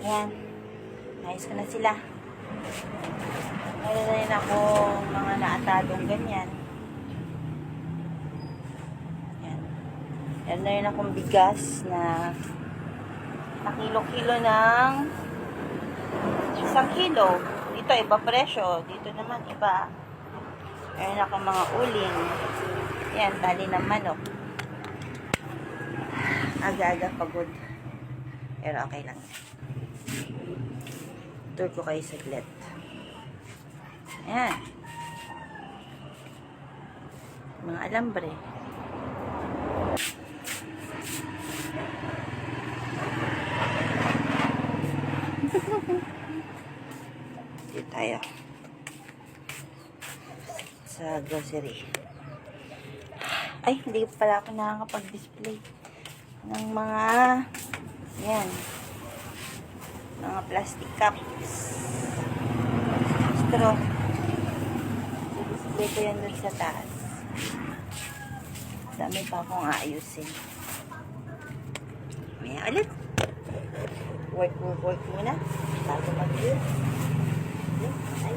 Ayan. Ayos ko na sila. Meron na rin akong mga naatadong ganyan. Ayan. Meron na rin akong bigas na kilo-kilo ng 1 kilo. Dito iba presyo. Dito naman iba. Meron akong mga uling. Ayan, tali ng manok. Aga-aga pagod. Pero okay lang. Tour ko kayo saglit. Ayan. Mga alambre. Dito tayo. Sa grocery. Ay, hindi pala ako nakakapag-display ng mga yan. Mga plastic cups. Straw. I-display ko yan dun sa taas. Dami pa akong aayusin. Maya ulit. Work muna. Bago mag-use. Ay.